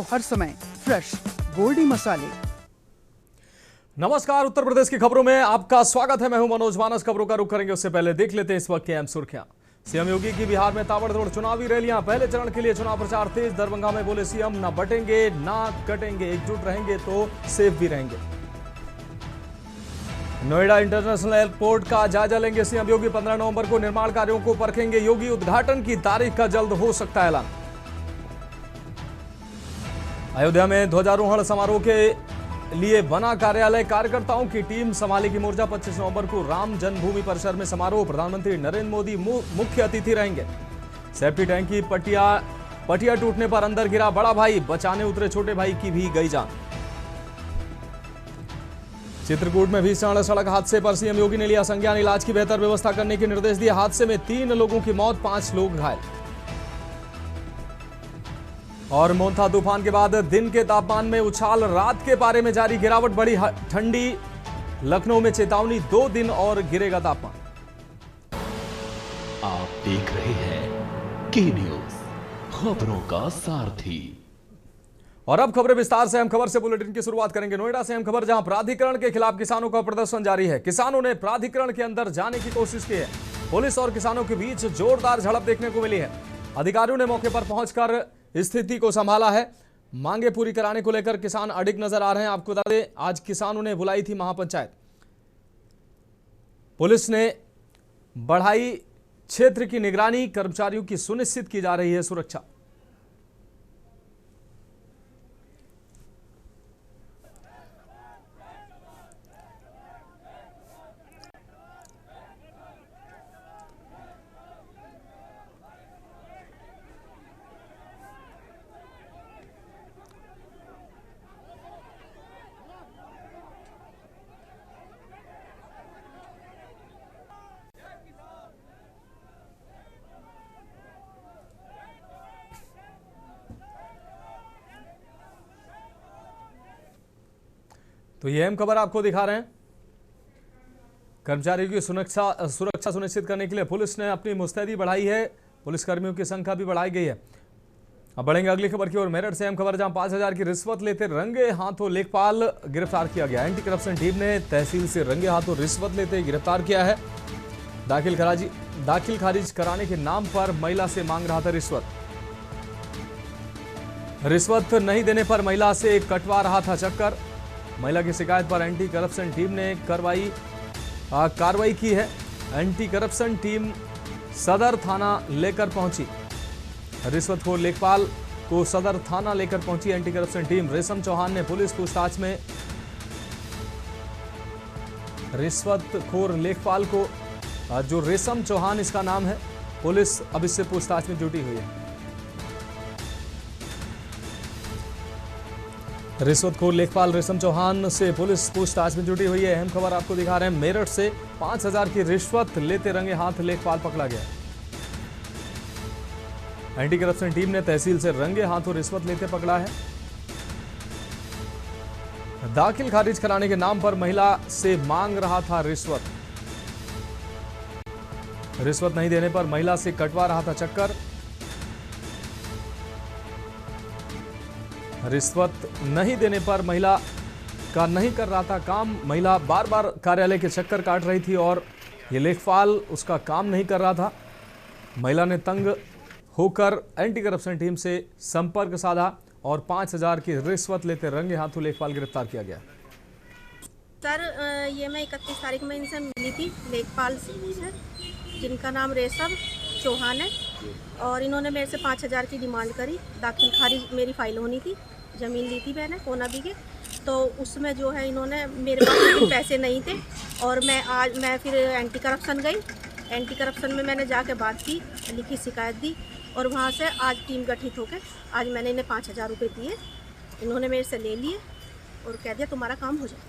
हर समय फ्रेश गोल्डी मसाले। नमस्कार, उत्तर प्रदेश की खबरों में आपका स्वागत है। मैं हूं मनोज मानस। खबरों का रुख करेंगे उससे पहले देख लेते हैं इस वक्त की अहम सुर्खियां। सीएम योगी की बिहार में ताबड़तोड़ चुनावी रैलियां। पहले चरण के लिए चुनाव प्रचार तेज। दरभंगा में बोले सीएम, ना बटेंगे ना कटेंगे, एकजुट रहेंगे तो सेफ भी रहेंगे। नोएडा इंटरनेशनल एयरपोर्ट का जायजा लेंगे सीएम योगी। 15 नवंबर को निर्माण कार्यों को परखेंगे योगी। उद्घाटन की तारीख का जल्द हो सकता है ऐलान। अयोध्या में ध्वजारोहण समारोह के लिए बना कार्यालय। कार्यकर्ताओं की टीम संभालेगी मोर्चा। 25 नवंबर को राम जन्मभूमि परिसर में समारोह। प्रधानमंत्री नरेंद्र मोदी मुख्य अतिथि रहेंगे। सेफ्टी टैंक की पटिया टूटने पर अंदर गिरा बड़ा भाई। बचाने उतरे छोटे भाई की भी गई जान। चित्रकूट में भीषण सड़क हादसे पर सीएम योगी ने लिया संज्ञान। इलाज की बेहतर व्यवस्था करने के निर्देश दिए। हादसे में 3 लोगों की मौत, 5 लोग घायल। और मोन्था तूफान के बाद दिन के तापमान में उछाल। रात के पारे में जारी गिरावट। बढ़ी ठंडी। लखनऊ में चेतावनी, 2 दिन और गिरेगा तापमान। आप देख रहे हैं के न्यूज, खबरों का सारथी। और अब खबरें विस्तार से। हम खबर से बुलेटिन की शुरुआत करेंगे नोएडा से। हम खबर जहां प्राधिकरण के खिलाफ किसानों का प्रदर्शन जारी है। किसानों ने प्राधिकरण के अंदर जाने की कोशिश की है। पुलिस और किसानों के बीच जोरदार झड़प देखने को मिली है। अधिकारियों ने मौके पर पहुंचकर स्थिति को संभाला है। मांगे पूरी कराने को लेकर किसान अडिग नजर आ रहे हैं। आपको बता दें, आज किसानों ने बुलाई थी महापंचायत। पुलिस ने बढ़ाई क्षेत्र की निगरानी। कर्मचारियों की सुनिश्चित की जा रही है सुरक्षा। तो ये अहम खबर आपको दिखा रहे हैं। कर्मचारियों की सुरक्षा सुनिश्चित करने के लिए पुलिस ने अपनी मुस्तैदी बढ़ाई है। पुलिसकर्मियों की संख्या भी बढ़ाई गई है। अब बढ़ेंगे अगली खबर की ओर। मेरठ से अहम खबर, जहां 5000 की रिश्वत लेते रंगे हाथों लेखपाल गिरफ्तार किया गया। एंटी करप्शन टीम ने तहसील से रंगे हाथों रिश्वत लेते गिरफ्तार किया है। दाखिल खारिज कराने के नाम पर महिला से मांग रहा था रिश्वत। रिश्वत नहीं देने पर महिला से कटवा रहा था चक्कर। महिला की शिकायत पर एंटी करप्शन टीम ने कार्रवाई की है। एंटी करप्शन टीम सदर थाना लेकर पहुंची। रिश्वतखोर लेखपाल को सदर थाना लेकर पहुंची एंटी करप्शन टीम। रेशम चौहान ने पुलिस पूछताछ में रिश्वतखोर लेखपाल को, जो रेशम चौहान इसका नाम है, पुलिस अब इससे पूछताछ में जुटी हुई है। रिश्वतखोर लेखपाल रेशम चौहान से पुलिस पूछताछ में जुटी हुई है। अहम खबर आपको दिखा रहे हैं। मेरठ से 5000 की रिश्वत लेते रंगे हाथ लेखपाल पकड़ा गया। एंटी करप्शन टीम ने तहसील से रंगे हाथों रिश्वत लेते पकड़ा है। दाखिल खारिज कराने के नाम पर महिला से मांग रहा था रिश्वत। रिश्वत नहीं देने पर महिला से कटवा रहा था चक्कर। रिश्वत नहीं देने पर महिला का नहीं कर रहा था काम। महिला बार बार कार्यालय के चक्कर काट रही थी और ये लेखपाल उसका काम नहीं कर रहा था। महिला ने तंग होकर एंटी करप्शन टीम से संपर्क साधा और 5000 की रिश्वत लेते रंगे हाथों लेखपाल गिरफ्तार किया गया। सर, ये मैं 31 तारीख में इनसे मिली थी, लेखपाल से, जिनका नाम रेशम चौहान है। और इन्होंने मेरे से 5000 की डिमांड करी। दाखिल खारिज मेरी फाइल होनी थी। ज़मीन ली थी मैंने कोना बीघे, तो उसमें जो है इन्होंने मेरे पास पैसे नहीं थे। और मैं फिर एंटी करप्शन गई। एंटी करप्शन में मैंने जाके बात की, लिखित शिकायत दी और वहाँ से आज टीम गठित होकर आज मैंने इन्हें 5000 रुपये दिए। इन्होंने मेरे से ले लिए और कह दिया तुम्हारा काम हो जाए।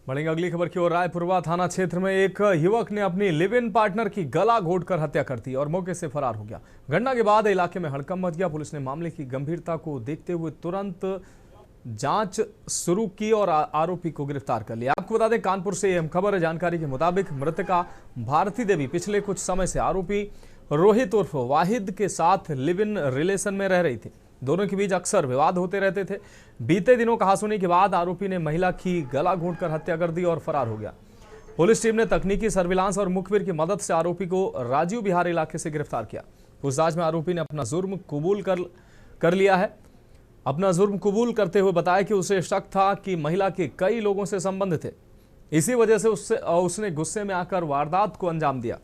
बढ़ेंगे अगली खबर की ओर। रायपुरवा थाना क्षेत्र में एक युवक ने अपनी लिव इन पार्टनर की गला घोंटकर हत्या कर दी और मौके से फरार हो गया। घटना के बाद इलाके में हड़कंप मच गया। पुलिस ने मामले की गंभीरता को देखते हुए तुरंत जांच शुरू की और आरोपी को गिरफ्तार कर लिया। आपको बता दें, कानपुर से अहम खबर है। जानकारी के मुताबिक मृतका भारती देवी पिछले कुछ समय से आरोपी रोहित उर्फ वाहिद के साथ लिव इन रिलेशन में रह रही थी। दोनों के बीच अक्सर विवाद होते रहते थे। बीते दिनों कहासुनी के बाद आरोपी ने महिला की गला घोंटकर हत्या कर दी और फरार हो गया। पुलिस टीम ने तकनीकी सर्विलांस और मुखबिर की मदद से आरोपी को राजीव बिहार इलाके से गिरफ्तार किया। पूछताछ में आरोपी ने अपना जुर्म कबूल कर लिया है। अपना जुर्म कबूल करते हुए बताया कि उसे शक था कि महिला के कई लोगों से संबंध थे, इसी वजह से उसने गुस्से में आकर वारदात को अंजाम दिया।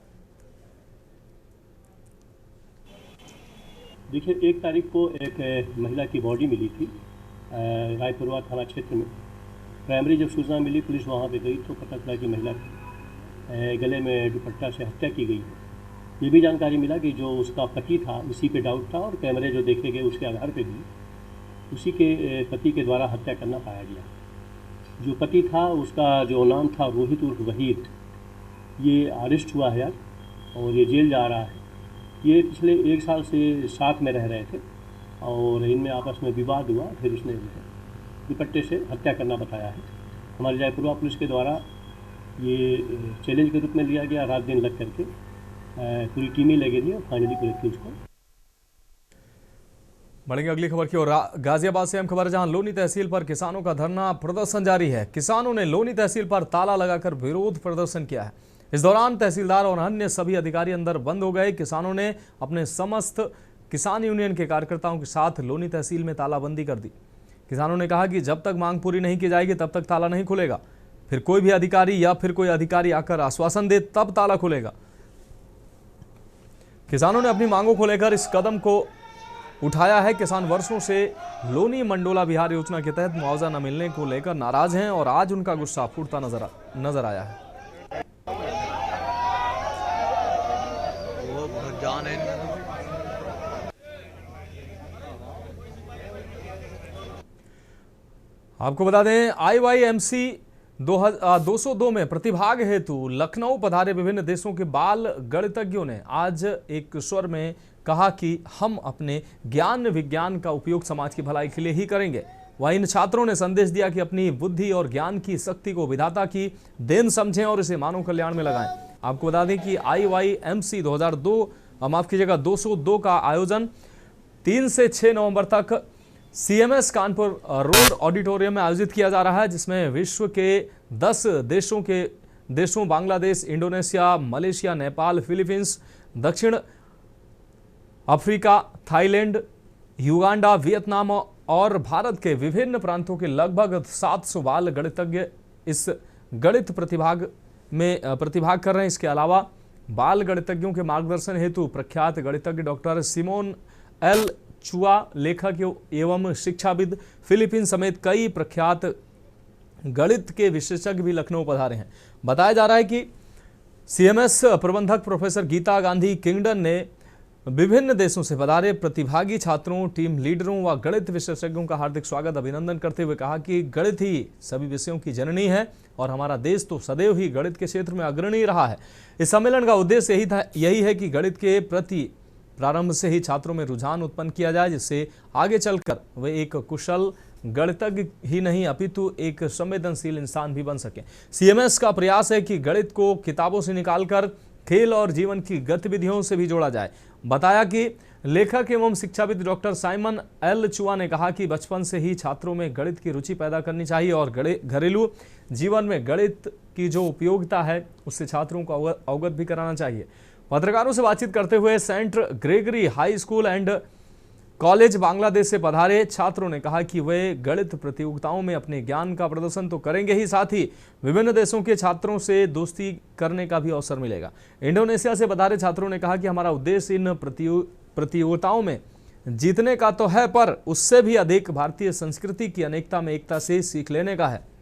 देखिए, 1 तारीख को एक महिला की बॉडी मिली थी रायपुरवा थाना क्षेत्र में। प्राइमरी जब सूचना मिली, पुलिस वहाँ पे गई तो पता चला कि महिला की गले में दुपट्टा से हत्या की गई है। ये भी जानकारी मिला कि जो उसका पति था उसी पे डाउट था और कैमरे जो देखे गए उसके आधार पे भी उसी के पति के द्वारा हत्या करना पाया गया। जो पति था उसका जो नाम था रोहित उर्फ वहीद, ये अरेस्ट हुआ है और ये जेल जा रहा है। ये पिछले 1 साल से साथ में रह रहे थे और इनमें आपस में विवाद हुआ, फिर उसने दुपट्टे से हत्या करना बताया है। हमारे रायपुरवा पुलिस के द्वारा ये चैलेंज के रूप में लिया गया। रात दिन लग करके पूरी टीमें लगी थी और फाइनली पुलिस की उसको। बढ़ेंगे अगली खबर की ओर। गाजियाबाद से अहम खबर, जहां लोनी तहसील पर किसानों का धरना प्रदर्शन जारी है। किसानों ने लोनी तहसील पर ताला लगाकर विरोध प्रदर्शन किया है। इस दौरान तहसीलदार और अन्य सभी अधिकारी अंदर बंद हो गए। किसानों ने अपने समस्त किसान यूनियन के कार्यकर्ताओं के साथ लोनी तहसील में तालाबंदी कर दी। किसानों ने कहा कि जब तक मांग पूरी नहीं की जाएगी तब तक ताला नहीं खुलेगा। फिर कोई भी अधिकारी या फिर कोई अधिकारी आकर आश्वासन दे तब ताला खुलेगा। किसानों ने अपनी मांगों को लेकर इस कदम को उठाया है। किसान वर्षों से लोनी मंडोला बिहार योजना के तहत मुआवजा न मिलने को लेकर नाराज हैं और आज उनका गुस्सा फूटता नजर आया है। आपको बता दें, IYMC 202 में प्रतिभाग हेतु लखनऊ पधारे विभिन्न देशों के बाल गणितज्ञों ने आज एक स्वर में कहा कि हम अपने ज्ञान विज्ञान का उपयोग समाज की भलाई के लिए ही करेंगे। वहीं इन छात्रों ने संदेश दिया कि अपनी बुद्धि और ज्ञान की शक्ति को विधाता की देन समझें और इसे मानव कल्याण में लगाएं। आपको बता दें कि IYMC 202 का आयोजन 3 से 6 नवंबर तक CMS कानपुर रोड ऑडिटोरियम में आयोजित किया जा रहा है, जिसमें विश्व के 10 देशों Bangladesh, Indonesia, Malaysia, Nepal, Philippines, दक्षिण अफ्रीका, थाईलैंड, युगांडा, वियतनाम और भारत के विभिन्न प्रांतों के लगभग 700 बाल गणितज्ञ इस गणित प्रतिभाग कर रहे हैं। इसके अलावा बाल गणितज्ञों के मार्गदर्शन हेतु प्रख्यात गणितज्ञ डॉक्टर सिमोन एल चुआ, लेखक एवं शिक्षाविद, फिलीपीन समेत कई प्रख्यात गणित के विशेषज्ञ भी लखनऊ पधारे हैं। बताया जा रहा है कि CMS प्रबंधक प्रोफेसर गीता गांधी किंगडन ने विभिन्न देशों से पधारे प्रतिभागी छात्रों, टीम लीडरों व गणित विशेषज्ञों का हार्दिक स्वागत, अभिनंदन करते हुए कहा कि गणित ही सभी विषयों की जननी है और हमारा देश तो सदैव ही गणित के क्षेत्र में अग्रणी रहा है। इस सम्मेलन का उद्देश्य यही है कि गणित के प्रति प्रारंभ से ही छात्रों में रुझान उत्पन्न किया जाए, जिससे आगे चलकर वे एक कुशल गणितज्ञ ही नहीं अपितु एक संवेदनशील इंसान भी बन सके। CMS का प्रयास है कि गणित को किताबों से निकालकर खेल और जीवन की गतिविधियों से भी जोड़ा जाए। बताया कि लेखक एवं शिक्षाविद डॉक्टर साइमन एल चुआ ने कहा कि बचपन से ही छात्रों में गणित की रुचि पैदा करनी चाहिए और घरेलू जीवन में गणित की जो उपयोगिता है उससे छात्रों को अवगत भी कराना चाहिए। पत्रकारों से बातचीत करते हुए Saint Gregory high school and college Bangladesh से पधारे छात्रों ने कहा कि वे गणित प्रतियोगिताओं में अपने ज्ञान का प्रदर्शन तो करेंगे ही, साथ ही विभिन्न देशों के छात्रों से दोस्ती करने का भी अवसर मिलेगा। इंडोनेशिया से पधारे छात्रों ने कहा कि हमारा उद्देश्य इन प्रतियोगिताओं में जीतने का तो है, पर उससे भी अधिक भारतीय संस्कृति की अनेकता में एकता से सीख लेने का है।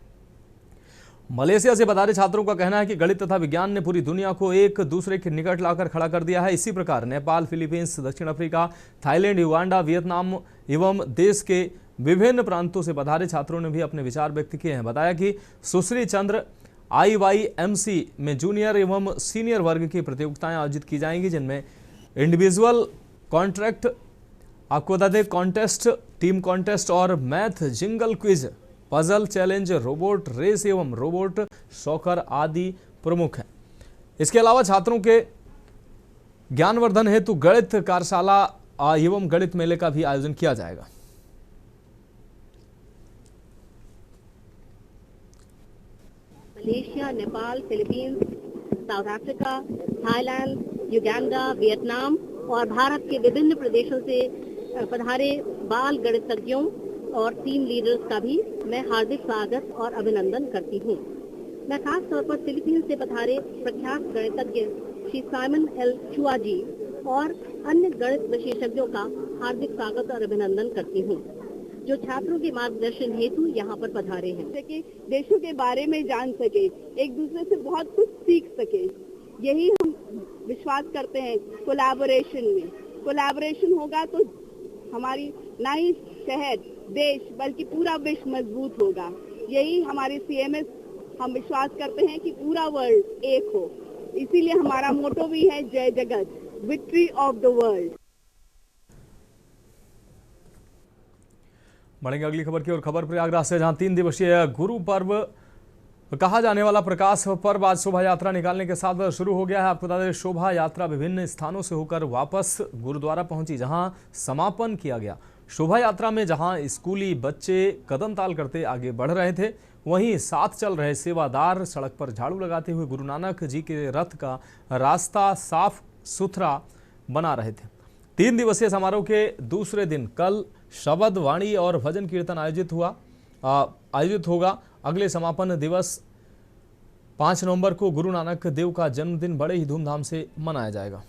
मलेशिया से पधारे छात्रों का कहना है कि गणित तथा विज्ञान ने पूरी दुनिया को एक दूसरे के निकट लाकर खड़ा कर दिया है। इसी प्रकार नेपाल, फिलीपींस, दक्षिण अफ्रीका, थाईलैंड, युगांडा, वियतनाम एवं देश के विभिन्न प्रांतों से पधारे छात्रों ने भी अपने विचार व्यक्त किए हैं। बताया कि सुश्री चंद्र IYMC में जूनियर एवं सीनियर वर्ग की प्रतियोगिताएं आयोजित की जाएंगी, जिनमें इंडिविजुअल कॉन्ट्रैक्ट, आपको बता दें कॉन्टेस्ट, टीम कॉन्टेस्ट और math jingle quiz, puzzle challenge, robot race एवं रोबोट सॉकर आदि प्रमुख हैं। इसके अलावा छात्रों के ज्ञानवर्धन हेतु गणित कार्यशाला एवं गणित मेले का भी आयोजन किया जाएगा। Malaysia, Nepal, Philippines, south Africa, Thailand, Uganda, Vietnam और भारत के विभिन्न प्रदेशों से पधारे बाल गणितज्ञों और टीम लीडर्स का भी मैं हार्दिक स्वागत और अभिनंदन करती हूँ। मैं खास तौर पर फिलीपींस से पधारे प्रख्यात गणितज्ञ श्री साइमन एल चुआ जी और अन्य गणित विशेषज्ञों का हार्दिक स्वागत और अभिनंदन करती हूँ, जो छात्रों के मार्गदर्शन हेतु यहाँ पर पधारे हैं, कि देशों के बारे में जान सके, एक दूसरे से बहुत कुछ सीख सके। यही हम विश्वास करते हैं कोलैबोरेशन में। कोलैबोरेशन होगा तो हमारी ना ही शहर, देश बल्कि पूरा विश्व मजबूत होगा। यही हमारी CMS, हम विश्वास करते हैं कि पूरा वर्ल्ड एक हो। इसीलिए हमारा मोटो भी है जय जगत, विक्ट्री ऑफ द वर्ल्ड। बढ़ेंगे अगली खबर की ओर। खबर प्रयागराज से, जहां 3 दिवसीय गुरु पर्व कहा जाने वाला प्रकाश पर्व आज शोभा यात्रा निकालने के साथ शुरू हो गया है। आपको बता दें, शोभा यात्रा विभिन्न स्थानों से होकर वापस गुरुद्वारा पहुंची, जहां समापन किया गया। शोभा यात्रा में जहां स्कूली बच्चे कदम ताल करते आगे बढ़ रहे थे, वहीं साथ चल रहे सेवादार सड़क पर झाड़ू लगाते हुए गुरु नानक जी के रथ का रास्ता साफ सुथरा बना रहे थे। 3 दिवसीय समारोह के दूसरे दिन कल शब्द, वाणी और भजन कीर्तन आयोजित होगा। अगले समापन दिवस 5 नवंबर को गुरु नानक देव का जन्मदिन बड़े ही धूमधाम से मनाया जाएगा।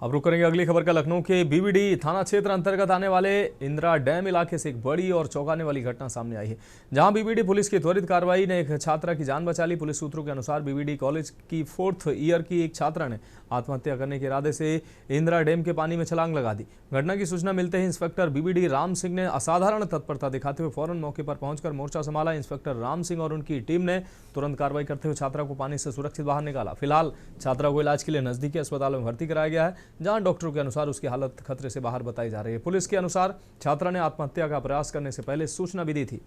अब रुक करेंगे अगली खबर का। लखनऊ के BBD थाना क्षेत्र अंतर्गत आने वाले इंदिरा डैम इलाके से एक बड़ी और चौंकाने वाली घटना सामने आई है, जहां BBD पुलिस की त्वरित कार्रवाई ने एक छात्रा की जान बचा ली। पुलिस सूत्रों के अनुसार BBD कॉलेज की 4th ईयर की एक छात्रा ने आत्महत्या करने के इरादे से इंदिरा डैम के पानी में छलांग लगा दी। घटना की सूचना मिलते ही इंस्पेक्टर BBD राम सिंह ने असाधारण तत्परता दिखाते हुए फौरन मौके पर पहुंचकर मोर्चा संभाला। इंस्पेक्टर राम सिंह और उनकी टीम ने तुरंत कार्रवाई करते हुए छात्रा को पानी से सुरक्षित बाहर निकाला। फिलहाल छात्रा को इलाज के लिए नजदीकी अस्पताल में भर्ती कराया गया है, जहां डॉक्टरों के अनुसार उसकी हालत खतरे से बाहर बताई जा रही है। पुलिस के अनुसार छात्रा ने आत्महत्या का प्रयास करने से पहले सूचना भी दी थी।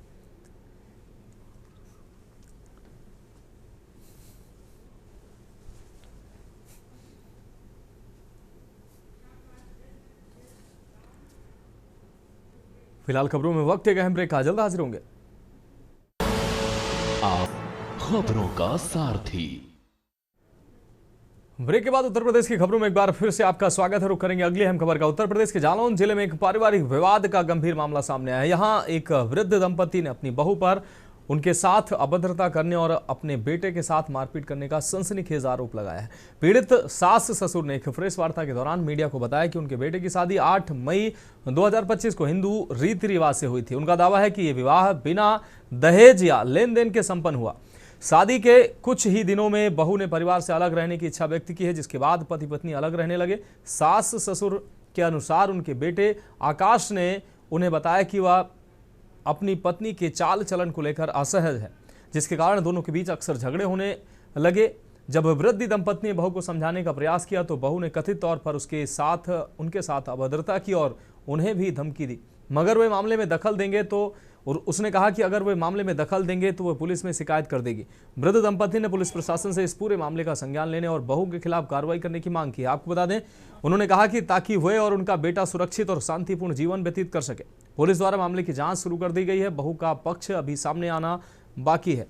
फिलहाल खबरों में वक्त एक अहम ब्रेक का, जल्द हाजिर होंगे। आप खबरों का सारथी। ब्रेक के बाद उत्तर प्रदेश की खबरों में एक बार फिर से आपका स्वागत है। रुक करेंगे अगली अहम खबर का। उत्तर प्रदेश के जालौन जिले में एक पारिवारिक विवाद का गंभीर मामला सामने आया है। यहां एक वृद्ध दंपति ने अपनी बहू पर उनके साथ अभद्रता करने और अपने बेटे के साथ मारपीट करने का सनसनीखेज आरोप लगाया है। पीड़ित सास ससुर ने एक प्रेस वार्ता के दौरान मीडिया को बताया कि उनके बेटे की शादी 8 मई 2025 को हिंदू रीति रिवाज से हुई थी। उनका दावा है कि यह विवाह बिना दहेज या लेन देन के संपन्न हुआ। शादी के कुछ ही दिनों में बहू ने परिवार से अलग रहने की इच्छा व्यक्त की है, जिसके बाद पति पत्नी अलग रहने लगे। सास ससुर के अनुसार उनके बेटे आकाश ने उन्हें बताया कि वह अपनी पत्नी के चाल चलन को लेकर असहज है, जिसके कारण दोनों के बीच अक्सर झगड़े होने लगे। जब वृद्ध दंपत्ति ने बहू को समझाने का प्रयास किया तो बहू ने कथित तौर पर उनके साथ अभद्रता की और उन्हें भी धमकी दी, मगर वे मामले में दखल देंगे तो और उसने कहा कि अगर वे मामले में दखल देंगे तो वह पुलिस में शिकायत कर देगी। वृद्ध दंपति ने पुलिस प्रशासन से इस पूरे मामले का संज्ञान लेने और बहू के खिलाफ कार्रवाई करने की मांग की। आपको बता दें, उन्होंने कहा कि ताकि वे और उनका बेटा सुरक्षित और शांतिपूर्ण जीवन व्यतीत कर सके। पुलिस द्वारा मामले की जांच शुरू कर दी गई है। बहू का पक्ष अभी सामने आना बाकी है।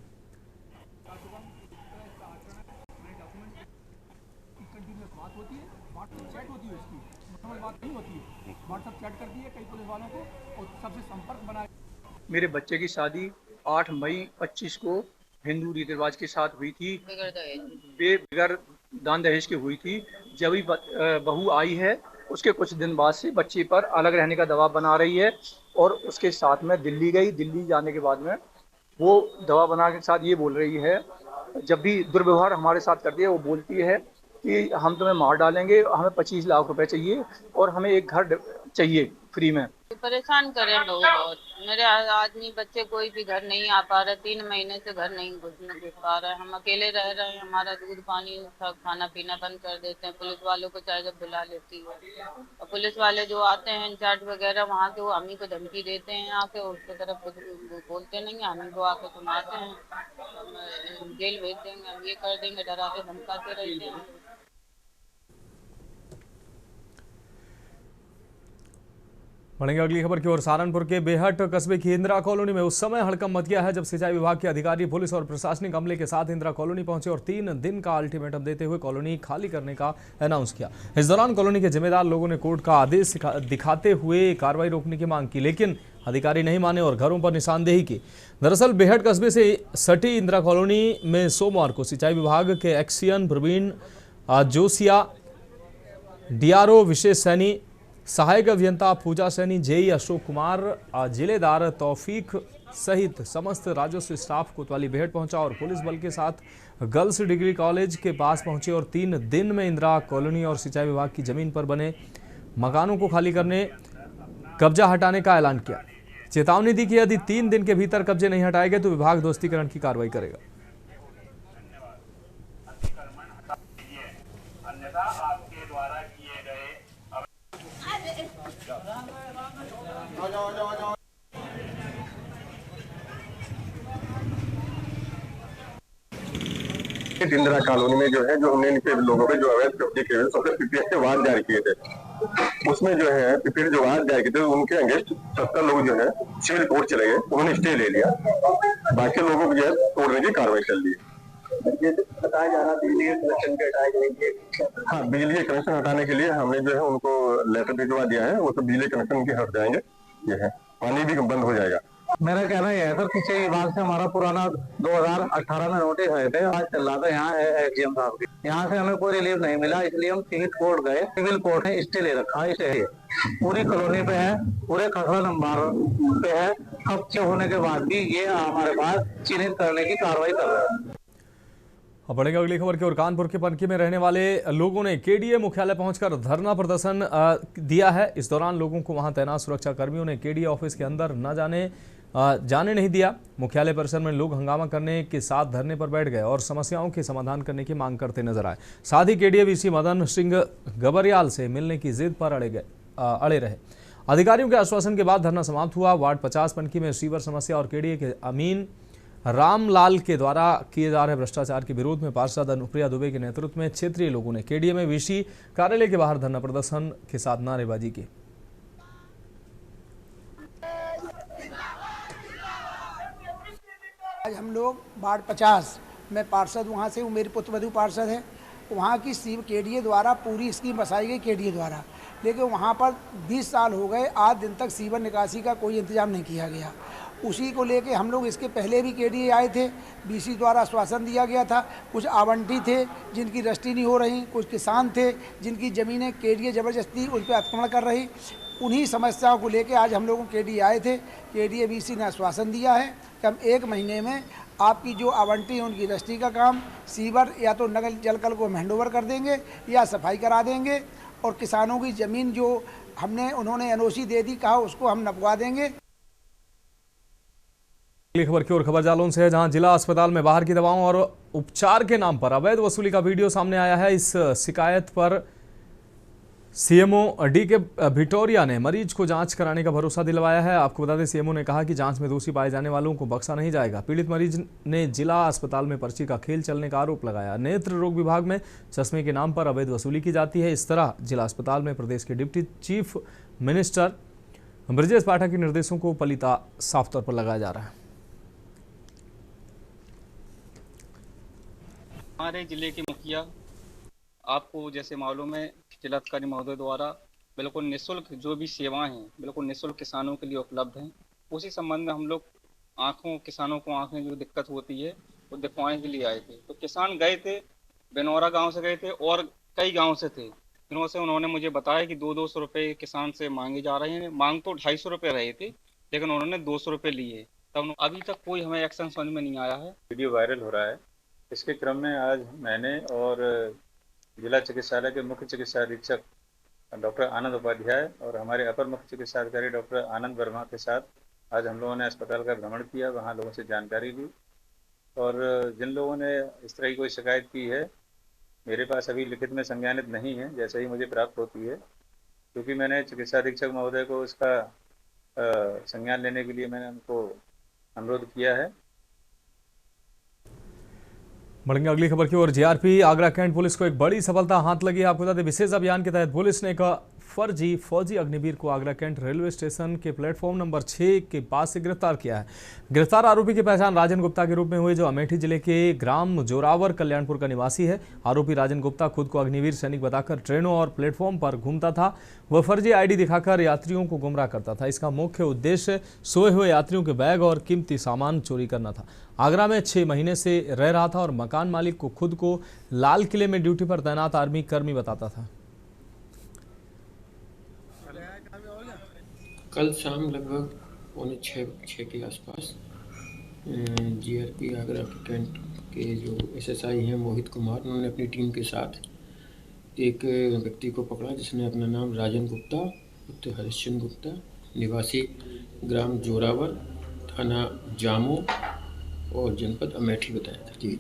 मेरे बच्चे की शादी 8 मई 25 को हिंदू रीति रिवाज के साथ हुई थी, बगैर दान दहेज की हुई थी। जब भी बहू आई है उसके कुछ दिन बाद से बच्चे पर अलग रहने का दबाव बना रही है और उसके साथ में दिल्ली गई। दिल्ली जाने के बाद में वो दबाव बना के साथ ये बोल रही है, जब भी दुर्व्यवहार हमारे साथ करती है वो बोलती है कि हम तुम्हें मार डालेंगे, हमें 25 लाख रुपए चाहिए और हमें एक घर चाहिए फ्री में। परेशान करे लोग बहुत। मेरे आदमी बच्चे कोई भी घर नहीं आ पा रहे, 3 महीने से घर नहीं घुस पा रहे। हम अकेले रह रहे हैं, हमारा दूध पानी सब खाना पीना बंद कर देते हैं। पुलिस वालों को चाहे जब बुला लेती है, और पुलिस वाले जो आते हैं इंचार्ज वगैरह वहाँ के, वो हम ही को धमकी देते हैं आके, उसकी तरफ कुछ बोलते नहीं है, हम ही को आके सुनाते हैं, हम जेल भेज देंगे, हम ये कर देंगे, डराते धमकाते रहते हैं। बढ़ेंगे अगली खबर की ओर। सहारनपुर के बेहट कस्बे की इंदिरा कॉलोनी में उस समय हड़कंप मच गया है जब सिंचाई विभाग के अधिकारी, पुलिस और प्रशासनिक अमले के साथ इंदिरा कॉलोनी पहुंचे और 3 दिन का अल्टीमेटम देते हुए कॉलोनी खाली करने का अनाउंस किया। इस दौरान कॉलोनी के जिम्मेदार लोगों ने कोर्ट का आदेश दिखाते हुए कार्रवाई रोकने की मांग की, लेकिन अधिकारी नहीं माने और घरों पर निशानदेही की। दरअसल बेहट कस्बे से सटी इंदिरा कॉलोनी में सोमवार को सिंचाई विभाग के एक्सियन प्रवीण जोशिया, डीआरओ विशेष सैनी, सहायक अभियंता पूजा सैनी, जेई अशोक कुमार, जिलेदार तौफीक सहित समस्त राजस्व स्टाफ कोतवाली बेहट पहुंचा और पुलिस बल के साथ गर्ल्स डिग्री कॉलेज के पास पहुंचे और 3 दिन में इंदिरा कॉलोनी और सिंचाई विभाग की जमीन पर बने मकानों को खाली करने, कब्जा हटाने का ऐलान किया। चेतावनी दी कि यदि 3 दिन के भीतर कब्जे नहीं हटाए गए तो विभाग दोस्तीकरण की कार्रवाई करेगा। इंदिरा कॉलोनी में जो है, जो हमने इनके लोगों पे जो अवैध कब्जे किए सबसे पीपीएस के वारंट जारी किए थे, उसमें जो है पीपीएस जो वारंट जारी किए थे उनके अगेंस्ट 70 लोग जो है सिविल कोर्ट चले गए, उन्होंने स्टे ले लिया, बाकी लोगों को जो है तोड़ने की कार्रवाई कर ली। बताया जा रहा बिजली के कनेक्शन के हटाने के लिए, हाँ बिजली के कनेक्शन हटाने के लिए हमने जो है उनको लेटर भिजवा दिया है, वो तो बिजली कनेक्शन के हट जाएंगे, ये है पानी भी बंद हो जाएगा। मेरा कहना यह है सर, सिंचाई विभाग से हमारा पुराना 2018 में नोटिस आए थे, आज चल रहा था यहाँ है एक्सियन साहब की, यहाँ से हमें कोई रिलीफ नहीं मिला, इसलिए हम सिविल कोर्ट गए, सिविल कोर्ट ने स्टे ले रखा है, इसे पूरी कॉलोनी पे है, पूरे खसरा नंबर पे है, कब्जे होने के बाद भी ये हमारे पास चिन्हित करने की कार्रवाई कर रहा है। अब बढ़ेगा अगली खबर की ओर। कानपुर के पनकी में रहने वाले लोगों ने केडीए मुख्यालय पहुंचकर धरना प्रदर्शन दिया है। इस दौरान लोगों को वहां तैनात सुरक्षा कर्मियों ने केडीए ऑफिस के अंदर न जाने नहीं दिया। मुख्यालय परिसर में लोग हंगामा करने के साथ धरने पर बैठ गए और समस्याओं के समाधान करने की मांग करते नजर आए। साथ ही केडीए वीसी मदन सिंह गबरियाल से मिलने की जिद पर अड़े रहे। अधिकारियों के आश्वासन के बाद धरना समाप्त हुआ। वार्ड 50 पनकी में सीवर समस्या और केडीए के अमीन रामलाल के द्वारा किए जा रहे भ्रष्टाचार के विरोध में पार्षद अनुप्रिया दुबे के नेतृत्व में क्षेत्रीय लोगों ने केडीए में वीसी कार्यालय के बाहर धरना प्रदर्शन के साथ नारेबाजी की। आज हम लोग वार्ड 50 में पार्षद, वहाँ से वो मेरे पुत्रवधू पार्षद है, वहाँ की केडीए द्वारा पूरी स्कीम बसाई गई केडीए द्वारा, लेकिन वहाँ पर 20 साल हो गए, आज दिन तक सीवर निकासी का कोई इंतजाम नहीं किया गया। उसी को लेके हम लोग इसके पहले भी केडीए आए थे, बीसी द्वारा आश्वासन दिया गया था, कुछ आवंटी थे जिनकी रजिस्ट्री नहीं हो रही, कुछ किसान थे जिनकी ज़मीनें केडीए ज़बरदस्ती उन पर अतिक्रमण कर रही। उन्हीं समस्याओं को लेके आज हम लोगों केडीए आए थे। केडीए बीसी ने आश्वासन दिया है कि हम 1 महीने में आपकी जो आवंटी है उनकी रजिस्ट्री का काम, सीवर या तो नगर जलकल को हम हैंडओवर कर देंगे या सफाई करा देंगे, और किसानों की ज़मीन जो उन्होंने एनओसी दे दी, कहा उसको हम नपवा देंगे। अगली खबर की ओर। खबर जालौन से है, जहां जिला अस्पताल में बाहर की दवाओं और उपचार के नाम पर अवैध वसूली का वीडियो सामने आया है। इस शिकायत पर सीएमओ डी के भिटोरिया ने मरीज को जांच कराने का भरोसा दिलवाया है। आपको बता दें, सीएमओ ने कहा कि जांच में दोषी पाए जाने वालों को बख्शा नहीं जाएगा। पीड़ित मरीज ने जिला अस्पताल में पर्ची का खेल चलने का आरोप लगाया। नेत्र रोग विभाग में चश्मे के नाम पर अवैध वसूली की जाती है। इस तरह जिला अस्पताल में प्रदेश के deputy chief minister Brajesh Pathak के निर्देशों को पलीता साफ तौर पर लगाया जा रहा है। हमारे जिले के मुखिया, आपको जैसे मालूम है, जिलाधिकारी महोदय द्वारा बिल्कुल निःशुल्क जो भी सेवाएं हैं बिल्कुल निःशुल्क किसानों के लिए उपलब्ध हैं। उसी संबंध में हम लोग किसानों को आंखें जो दिक्कत होती है वो दिखवाने के लिए आए थे। तो किसान गए थे, बेनौरा गांव से गए थे और कई गांव से थे। दिनों से उन्होंने मुझे बताया कि 200 रुपये किसान से मांगे जा रहे हैं। मांग तो 250 रुपये रहे थे, लेकिन उन्होंने 200 रुपये लिए। तब अभी तक कोई हमें एक्शन समझ में नहीं आया है। वीडियो वायरल हो रहा है। इसके क्रम में आज मैंने और जिला चिकित्सालय के मुख्य चिकित्सा अधीक्षक डॉक्टर आनंद उपाध्याय और हमारे अपर मुख्य चिकित्सा अधिकारी डॉक्टर आनंद वर्मा के साथ आज हम लोगों ने अस्पताल का भ्रमण किया, वहाँ लोगों से जानकारी ली और जिन लोगों ने इस तरह की कोई शिकायत की है, मेरे पास अभी लिखित में संज्ञानित नहीं है, जैसे ही मुझे प्राप्त होती है, क्योंकि मैंने चिकित्सा अधीक्षक महोदय को इसका संज्ञान लेने के लिए मैंने उनको अनुरोध किया है। बढ़ेंगे अगली खबर की ओर। जीआरपी आगरा कैंट पुलिस को एक बड़ी सफलता हाथ लगी है। आपको बता दें, विशेष अभियान के तहत पुलिस ने एक फर्जी फौजी अग्निवीर को आगरा कैंट रेलवे स्टेशन के प्लेटफॉर्म नंबर 6 के पास से गिरफ्तार किया है। गिरफ्तार आरोपी की पहचान राजन गुप्ता के रूप में हुई, जो अमेठी जिले के ग्राम जोरावर कल्याणपुर का निवासी है। आरोपी राजन गुप्ता खुद को अग्निवीर सैनिक बताकर ट्रेनों और प्लेटफॉर्म पर घूमता था। वह फर्जी आईडी दिखाकर यात्रियों को गुमराह करता था। इसका मुख्य उद्देश्य सोए हुए यात्रियों के बैग और कीमती सामान चोरी करना था। आगरा में 6 महीने से रह रहा था और मकान मालिक को खुद को लाल किले में ड्यूटी पर तैनात आर्मी कर्मी बताता था। कल शाम लगभग 5:45 के आसपास जीआरपी आगरा कैंट के जो एसएसआई हैं मोहित कुमार, उन्होंने अपनी टीम के साथ एक व्यक्ति को पकड़ा जिसने अपना नाम राजन गुप्ता पुत्र हरिश्चंद्र गुप्ता निवासी ग्राम जोरावर थाना जामो और जनपद अमेठी बताया था। जी,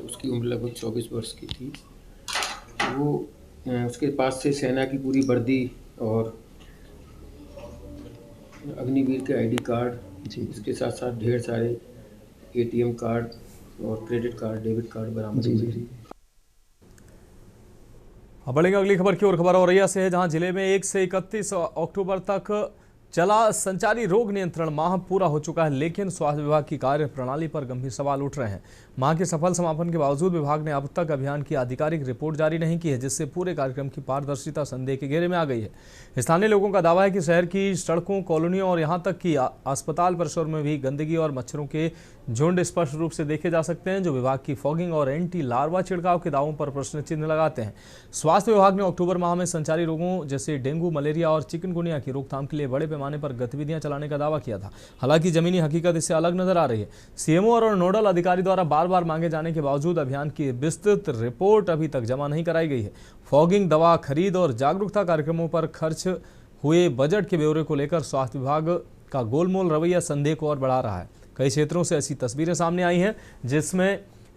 उसकी उम्र लगभग 24 वर्ष की थी। वो उसके पास से सेना की पूरी वर्दी और अग्निवीर के आईडी कार्ड, इसके साथ साथ ढेर सारे एटीएम कार्ड और क्रेडिट कार्ड, डेबिट कार्ड बरामद हुए। अब बढ़ेंगे अगली खबर की ओर। खबर औरैया से है, जहां जिले में 1 से 31 अक्टूबर तक चला संचारी रोग नियंत्रण माह पूरा हो चुका है, लेकिन स्वास्थ्य विभाग की कार्य प्रणाली पर गंभीर सवाल उठ रहे हैं। माह के सफल समापन के बावजूद विभाग ने अब तक अभियान की आधिकारिक रिपोर्ट जारी नहीं की है, जिससे पूरे कार्यक्रम की पारदर्शिता संदेह के घेरे में आ गई है। स्थानीय लोगों का दावा है कि शहर की सड़कों, कॉलोनियों और यहां तक कि अस्पताल परिसर में भी गंदगी और मच्छरों के झुंड स्पष्ट रूप से देखे जा सकते हैं, जो विभाग की फॉगिंग और एंटी लार्वा छिड़काव के दावों पर प्रश्न चिन्ह लगाते हैं। स्वास्थ्य विभाग ने अक्टूबर माह में संचारी रोगों जैसे डेंगू, मलेरिया और चिकनगुनिया की रोकथाम के लिए बड़े पैमाने पर गतिविधियां चलाने का दावा किया था। हालांकि जमीनी हकीकत इससे अलग नजर आ रही है। सीएमओ और नोडल अधिकारी द्वारा बार बार मांगे जाने के बावजूद अभियान की विस्तृत रिपोर्ट अभी तक जमा नहीं कराई गई है। फॉगिंग, दवा खरीद और जागरूकता कार्यक्रमों पर खर्च हुए बजट के ब्यौरे को लेकर स्वास्थ्य विभाग का गोलमोल रवैया संदेह को और बढ़ा रहा है। कई क्षेत्रों से ऐसी तस्वीरें सामने आई हैं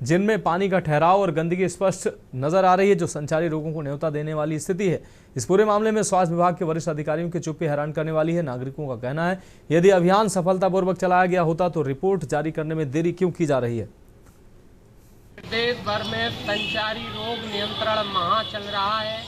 जिनमें पानी का ठहराव और गंदगी स्पष्ट नजर आ रही है, जो संचारी रोगों को न्योता देने वाली स्थिति है। इस पूरे मामले में स्वास्थ्य विभाग के वरिष्ठ अधिकारियों की चुप्पी हैरान करने वाली है। नागरिकों का कहना है, यदि अभियान सफलतापूर्वक चलाया गया होता तो रिपोर्ट जारी करने में देरी क्यों की जा रही है। देश भर में संचारी रोग नियंत्रण माह चल रहा है,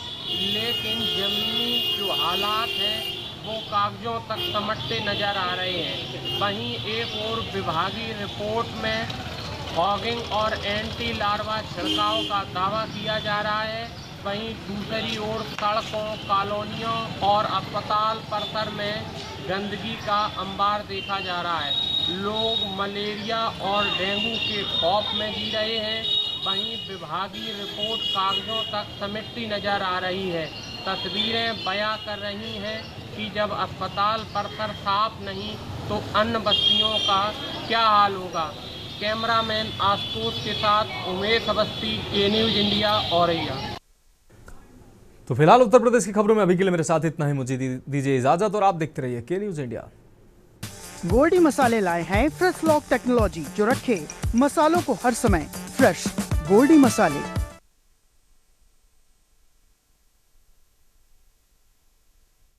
लेकिन जमीनी जो हालात हैं वो कागजों तक समटते नजर आ रहे हैं। वहीं एक और विभागीय रिपोर्ट में फॉगिंग और एंटी लार्वा छिड़काव का दावा किया जा रहा है, वहीं दूसरी ओर सड़कों, कॉलोनियों और अस्पताल परिसर में गंदगी का अंबार देखा जा रहा है। लोग मलेरिया और डेंगू के खौफ में जी रहे हैं। वहीं विभागीय रिपोर्ट कागजों तक समेटती नजर आ रही है। तस्वीरें बयां कर रही हैं कि जब अस्पताल परिसर साफ नहीं तो अन्य बस्तियों का क्या हाल होगा। कैमरामैन आशुतोष के साथ उमेश अवस्थी, के न्यूज इंडिया, औरैया। तो फिलहाल उत्तर प्रदेश की खबरों में अभी के लिए मेरे साथ इतना ही। मुझे दीजिए इजाजत और आप देखते रहिए के न्यूज इंडिया। गोल्डी मसाले लाए हैं फ्रेश लॉक टेक्नोलॉजी, जो रखे मसालों को हर समय फ्रेश। गोल्डी मसाले